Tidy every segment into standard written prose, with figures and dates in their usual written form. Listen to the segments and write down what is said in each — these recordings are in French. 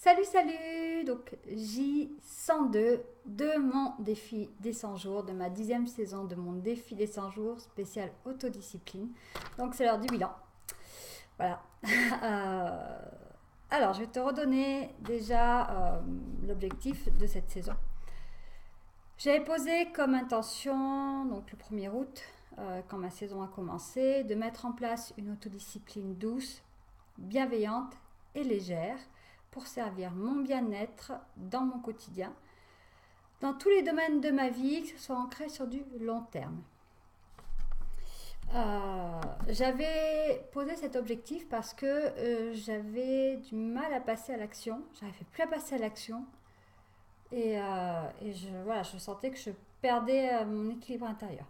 Salut. Donc J102 de mon défi des 100 jours, de ma 10e saison de mon défi des 100 jours spécial autodiscipline. Donc c'est l'heure du bilan. Voilà. Euh, alors je vais te redonner déjà l'objectif de cette saison. J'avais posé comme intention, donc le 1er août, quand ma saison a commencé, de mettre en place une autodiscipline douce, bienveillante et légère pour servir mon bien-être dans mon quotidien, dans tous les domaines de ma vie, que ce soit ancré sur du long terme. J'avais posé cet objectif parce que j'avais du mal à passer à l'action, j'arrivais plus à passer à l'action et je sentais que je perdais mon équilibre intérieur.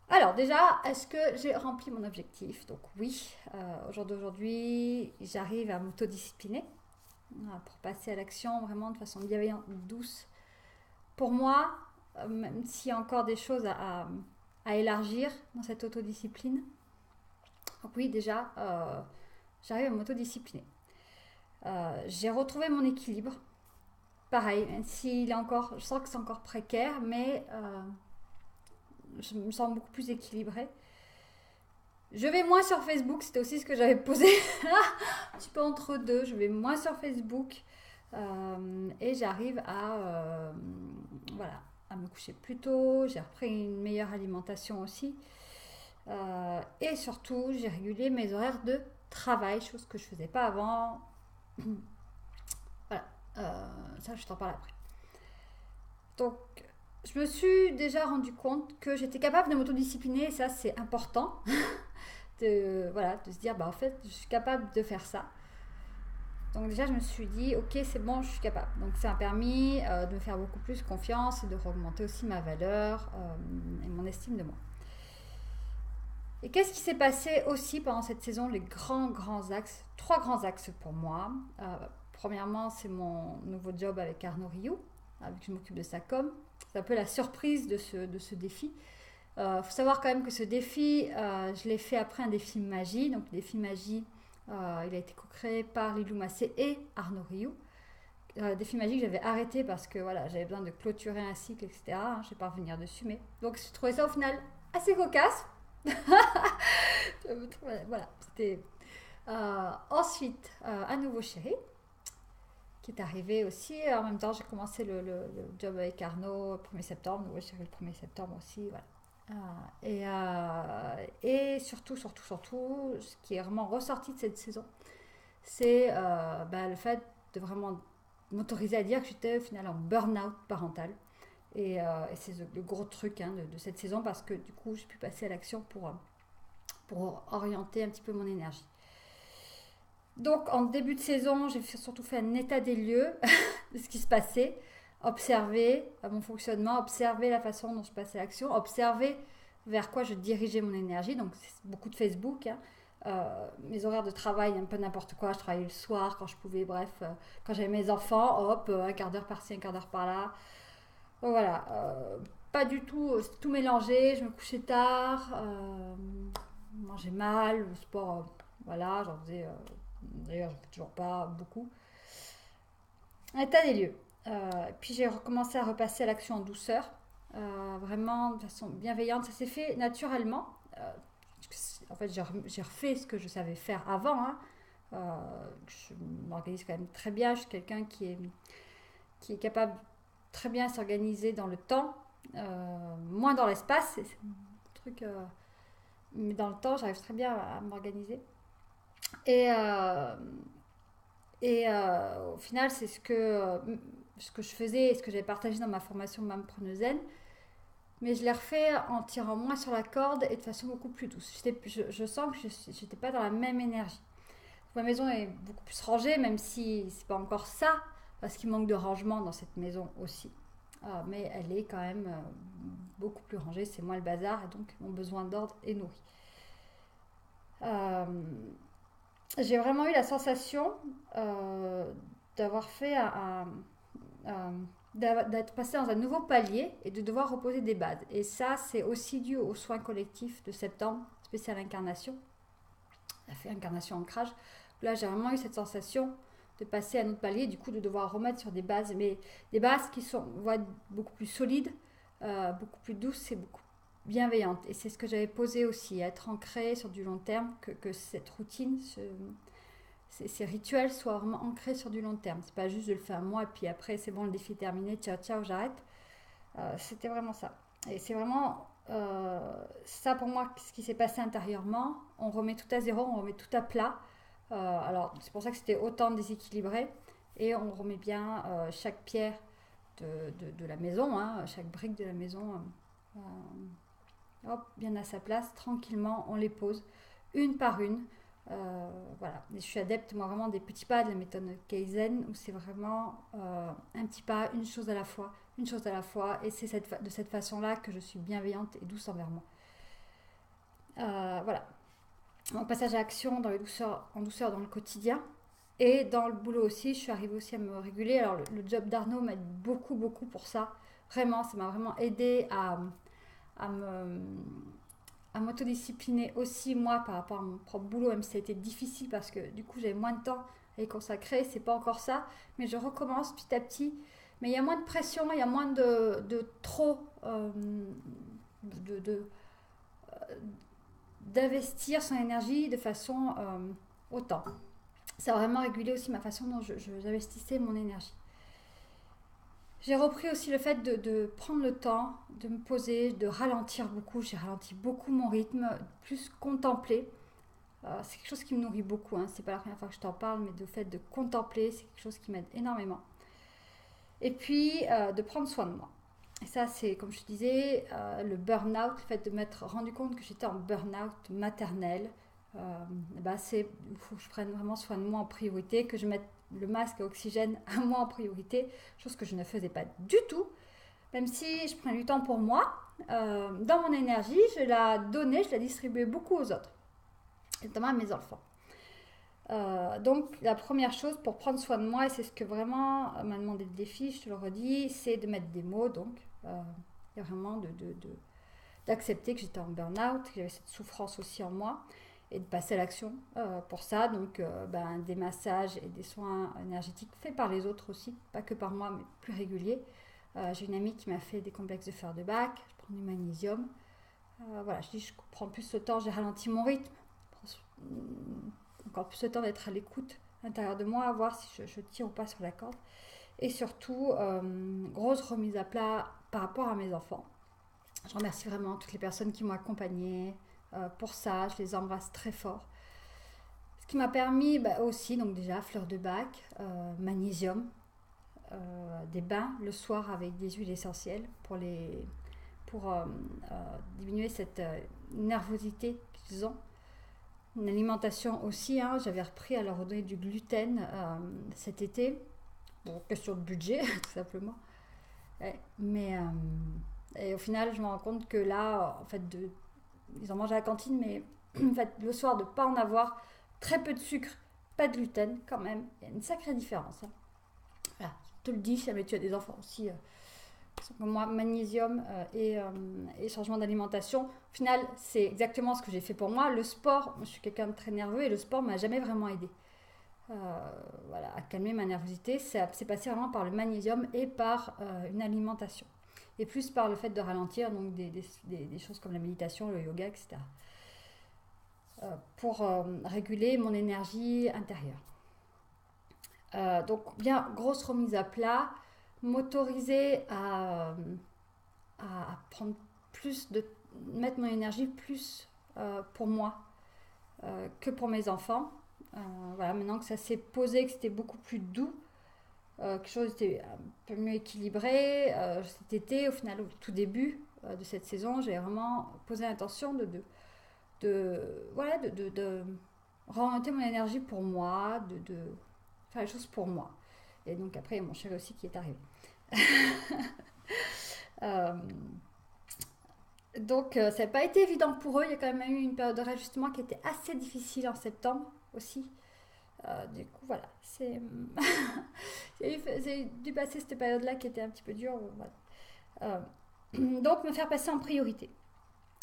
Alors déjà, est-ce que j'ai rempli mon objectif? Donc oui, au jour d'aujourd'hui, j'arrive à m'autodiscipliner pour passer à l'action vraiment de façon bienveillante, douce. Pour moi, même s'il y a encore des choses à élargir dans cette autodiscipline. Donc oui, déjà, j'arrive à m'autodiscipliner. J'ai retrouvé mon équilibre. Pareil, même s'il est encore, je sens que c'est encore précaire, mais je me sens beaucoup plus équilibrée. Je vais moins sur Facebook, c'était aussi ce que j'avais posé, un petit peu entre deux. Je vais moins sur Facebook et j'arrive à me coucher plus tôt. J'ai repris une meilleure alimentation aussi. Et surtout, j'ai régulé mes horaires de travail, chose que je ne faisais pas avant. Voilà, ça je t'en parle après. Donc, je me suis déjà rendu compte que j'étais capable de m'autodiscipliner et ça c'est important. de se dire en fait je suis capable de faire ça. Donc déjà je me suis dit ok c'est bon, je suis capable. Donc ça m'a permis de me faire beaucoup plus confiance et de augmenter aussi ma valeur et mon estime de moi. Et qu'est-ce qui s'est passé aussi pendant cette saison? Les grands axes, 3 grands axes pour moi. Premièrement, c'est mon nouveau job avec Arnaud Rioux, avec je m'occupe de sa com. C'est un peu la surprise de ce défi. Faut savoir quand même que ce défi, je l'ai fait après un défi magie. Donc, le défi magie, il a été co-créé par Lilou Massé et Arnaud Rioux. Défi magie que j'avais arrêté parce que voilà, j'avais besoin de clôturer un cycle, etc. Je ne vais pas revenir dessus, mais donc j'ai trouvé ça au final assez cocasse. Voilà, c'était. Ensuite, un nouveau chéri qui est arrivé aussi. En même temps, j'ai commencé le job avec Arnaud le 1er septembre, nouveau chéri le 1er septembre aussi. Voilà. Et surtout, ce qui est vraiment ressorti de cette saison, c'est le fait de vraiment m'autoriser à dire que j'étais au final en burn-out parental. Et c'est le gros truc de cette saison parce que du coup, j'ai pu passer à l'action pour orienter un petit peu mon énergie. Donc, en début de saison, j'ai surtout fait un état des lieux de ce qui se passait, observer mon fonctionnement, observer la façon dont je passais à l'action, observer vers quoi je dirigeais mon énergie. Donc, c'est beaucoup de Facebook. Mes horaires de travail, un peu n'importe quoi. Je travaillais le soir quand je pouvais, bref. Quand j'avais mes enfants, hop, un quart d'heure par-ci, un quart d'heure par-là. Donc, voilà. Pas du tout, c'était tout mélangé. Je me couchais tard, mangeais mal, le sport, voilà, j'en faisais. D'ailleurs, je ne fais toujours pas beaucoup. Un état des lieux. Puis j'ai recommencé à repasser à l'action en douceur, vraiment de façon bienveillante. Ça s'est fait naturellement. En fait, j'ai refait ce que je savais faire avant. Je m'organise quand même très bien. Je suis quelqu'un qui est capable très bien de s'organiser dans le temps, moins dans l'espace. C'est un truc, mais dans le temps, j'arrive très bien à m'organiser. Et, au final, c'est ce que je faisais et ce que j'avais partagé dans ma formation Mampreneur Zen. Mais je l'ai refait en tirant moins sur la corde et de façon beaucoup plus douce. Je sens que je n'étais pas dans la même énergie. Ma maison est beaucoup plus rangée, même si c'est pas encore ça, parce qu'il manque de rangement dans cette maison aussi. Mais elle est quand même beaucoup plus rangée, c'est moins le bazar et donc mon besoin d'ordre est nourri. J'ai vraiment eu la sensation d'avoir fait d'être passé dans un nouveau palier et de devoir reposer des bases. Et ça, c'est aussi dû aux soins collectifs de septembre, spécial incarnation. On a fait incarnation ancrage. Là, j'ai vraiment eu cette sensation de passer à un autre palier, du coup de devoir remettre sur des bases, mais des bases qui vont être beaucoup plus solides, beaucoup plus douces et beaucoup bienveillantes. Et c'est ce que j'avais posé aussi, être ancré sur du long terme, que cette routine, ces rituels soient vraiment ancrés sur du long terme. C'est pas juste de le faire moi et puis après c'est bon, le défi est terminé, ciao ciao, j'arrête. C'était vraiment ça. Et c'est vraiment ça pour moi, ce qui s'est passé intérieurement. On remet tout à zéro, on remet tout à plat. Alors c'est pour ça que c'était autant déséquilibré. Et on remet bien chaque pierre de la maison, hein, chaque brique de la maison, hop, bien à sa place, tranquillement, on les pose une par une. Voilà. Et je suis adepte, moi, vraiment des petits pas de la méthode Kaizen, où c'est vraiment un petit pas, une chose à la fois, une chose à la fois. Et c'est de cette façon-là que je suis bienveillante et douce envers moi. Voilà. Mon passage à l'action en douceur dans le quotidien. Et dans le boulot aussi, je suis arrivée aussi à me réguler. Alors, le job d'Arnaud m'aide beaucoup, beaucoup pour ça. Vraiment, ça m'a vraiment aidé à m'autodiscipliner aussi, moi, par rapport à mon propre boulot, même si ça a été difficile parce que du coup, j'avais moins de temps à y consacrer. C'est pas encore ça, mais je recommence petit à petit. Mais il y a moins de pression, il y a moins de trop d'investir son énergie de façon autant. Ça a vraiment régulé aussi ma façon dont j'investissais mon énergie. J'ai repris aussi le fait de prendre le temps, de me poser, de ralentir beaucoup. J'ai ralenti beaucoup mon rythme, plus contempler. C'est quelque chose qui me nourrit beaucoup. Hein. C'est pas la première fois que je t'en parle, mais le fait de contempler, c'est quelque chose qui m'aide énormément. Et puis, de prendre soin de moi. Et ça, c'est, comme je te disais, le burn-out, le fait de m'être rendu compte que j'étais en burn-out maternel. Il faut que je prenne vraiment soin de moi en priorité, que je mette le masque à oxygène à moi en priorité, chose que je ne faisais pas du tout, même si je prends du temps pour moi. Dans mon énergie, je la donnais, je la distribuais beaucoup aux autres, notamment à mes enfants. Donc la première chose pour prendre soin de moi, et c'est ce que vraiment m'a demandé le défi, je te le redis, c'est de mettre des mots. Donc il y a vraiment d'accepter que j'étais en burn-out, que j'avais cette souffrance aussi en moi, et de passer à l'action pour ça. Donc des massages et des soins énergétiques faits par les autres aussi, pas que par moi, mais plus réguliers. J'ai une amie qui m'a fait des complexes de fer de bac, je prends du magnésium. Voilà, je prends plus le temps, j'ai ralenti mon rythme, encore plus le temps d'être à l'écoute à l'intérieur de moi, à voir si je tire ou pas sur la corde. Et surtout, grosse remise à plat par rapport à mes enfants. Je remercie vraiment toutes les personnes qui m'ont accompagnée pour ça, je les embrasse très fort. Ce qui m'a permis aussi, donc déjà, fleur de bac, magnésium, des bains le soir avec des huiles essentielles pour diminuer cette nervosité qu'ils ont. Une alimentation aussi, hein, j'avais repris à leur donner du gluten cet été, bon, question de budget tout simplement, mais et au final je me rends compte que là, en fait, ils en mangent à la cantine, mais en fait, le soir de ne pas en avoir, très peu de sucre, pas de gluten quand même, il y a une sacrée différence. Hein. Voilà, je te le dis, si jamais tu as des enfants aussi, comme moi, magnésium et changement d'alimentation. Au final, c'est exactement ce que j'ai fait pour moi. Le sport, je suis quelqu'un de très nerveux et le sport m'a jamais vraiment aidé. Voilà, à calmer ma nervosité, c'est passé vraiment par le magnésium et par une alimentation. Et plus par le fait de ralentir, donc des choses comme la méditation, le yoga, etc. Pour réguler mon énergie intérieure. Donc, bien, grosse remise à plat, m'autoriser à prendre mettre mon énergie plus pour moi que pour mes enfants. Voilà, maintenant que ça s'est posé, que c'était beaucoup plus doux, quelque chose était un peu mieux équilibré. Cet été, au final, au tout début de cette saison, j'ai vraiment posé l'intention de orienter mon énergie pour moi, de faire les choses pour moi. Et donc après, il y a mon chéri aussi qui est arrivé. Donc ça n'a pas été évident pour eux. Il y a quand même eu une période de réajustement qui était assez difficile en septembre aussi. Du coup, voilà, j'ai dû passer cette période-là qui était un petit peu dure. Voilà. Donc, me faire passer en priorité,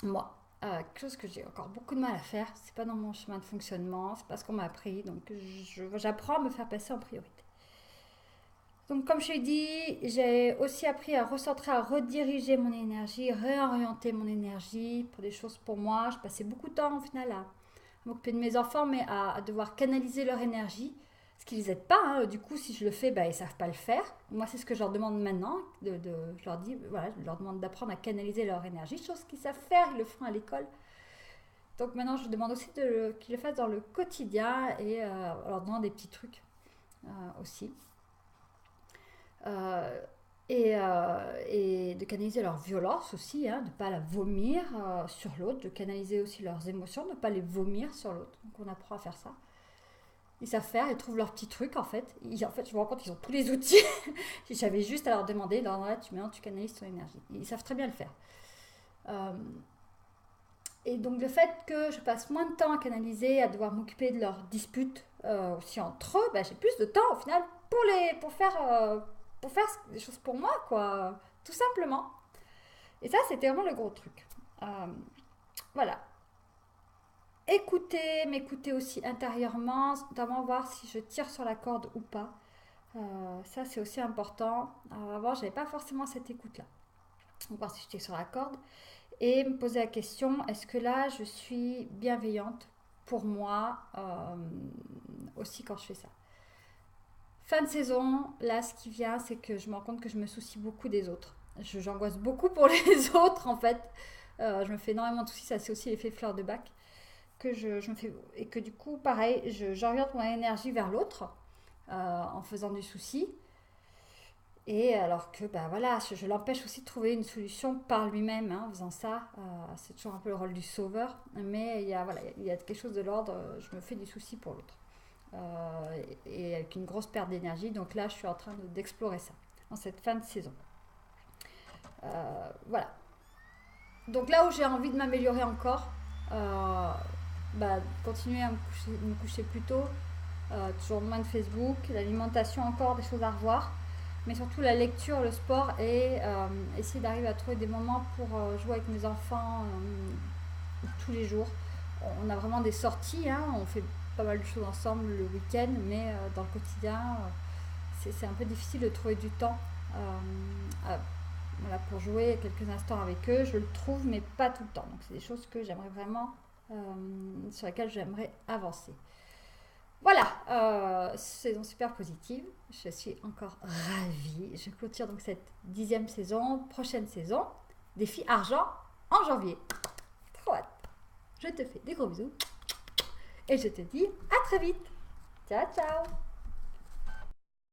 moi. quelque chose que j'ai encore beaucoup de mal à faire. C'est pas dans mon chemin de fonctionnement, c'est pas ce qu'on m'a appris, donc j'apprends à me faire passer en priorité. Donc comme je l'ai dit, j'ai aussi appris à recentrer, à rediriger mon énergie, réorienter mon énergie pour des choses pour moi. Je passais beaucoup de temps au final à m'occuper de mes enfants, mais à devoir canaliser leur énergie, ce qui les aide pas. Hein. Du coup, si je le fais, ils savent pas le faire. Moi, c'est ce que je leur demande maintenant. Je leur dis, voilà, je leur demande d'apprendre à canaliser leur énergie, chose qu'ils savent faire, ils le font à l'école. Donc maintenant, je demande aussi qu'ils le fassent dans le quotidien et on leur demande des petits trucs aussi. Et de canaliser leur violence aussi, hein, de ne pas la vomir sur l'autre, de canaliser aussi leurs émotions, de ne pas les vomir sur l'autre. Donc on apprend à faire ça. Ils savent faire, ils trouvent leurs petits trucs en fait. En fait, je me rends compte qu'ils ont tous les outils. J'avais juste à leur demander, là, tu canalises ton énergie. Ils savent très bien le faire. Et donc le fait que je passe moins de temps à canaliser, à devoir m'occuper de leurs disputes aussi entre eux, j'ai plus de temps au final pour faire des choses pour moi, quoi, tout simplement. Et ça, c'était vraiment le gros truc. Voilà. M'écouter aussi intérieurement, notamment voir si je tire sur la corde ou pas. Ça, c'est aussi important. Avant, j'avais pas forcément cette écoute-là. Donc, voir si je tire sur la corde. Et me poser la question, est-ce que là, je suis bienveillante pour moi aussi quand je fais ça. Fin de saison, là, ce qui vient, c'est que je me rends compte que je me soucie beaucoup des autres. J'angoisse beaucoup pour les autres, en fait. Je me fais énormément de soucis, ça c'est aussi l'effet fleur de bac. Que je me fais, et que du coup, pareil, j'oriente mon énergie vers l'autre en faisant du souci. Et alors que, voilà, je l'empêche aussi de trouver une solution par lui-même en faisant ça. C'est toujours un peu le rôle du sauveur. Mais il y a quelque chose de l'ordre, je me fais du souci pour l'autre. Et avec une grosse perte d'énergie. Donc là, je suis en train d'explorer ça en cette fin de saison. Voilà. Donc là où j'ai envie de m'améliorer encore, continuer à me coucher plus tôt, toujours moins de Facebook, l'alimentation encore, des choses à revoir, mais surtout la lecture, le sport et essayer d'arriver à trouver des moments pour jouer avec mes enfants tous les jours. On a vraiment des sorties, on fait pas mal de choses ensemble le week-end, mais dans le quotidien, c'est un peu difficile de trouver du temps pour jouer quelques instants avec eux. Je le trouve, mais pas tout le temps. Donc c'est des choses que j'aimerais vraiment, sur lesquelles j'aimerais avancer. Voilà, saison super positive. Je suis encore ravie. Je clôture donc cette 10e saison, prochaine saison. Défi argent en janvier. Trop hâte. Je te fais des gros bisous. Et je te dis à très vite. Ciao, ciao.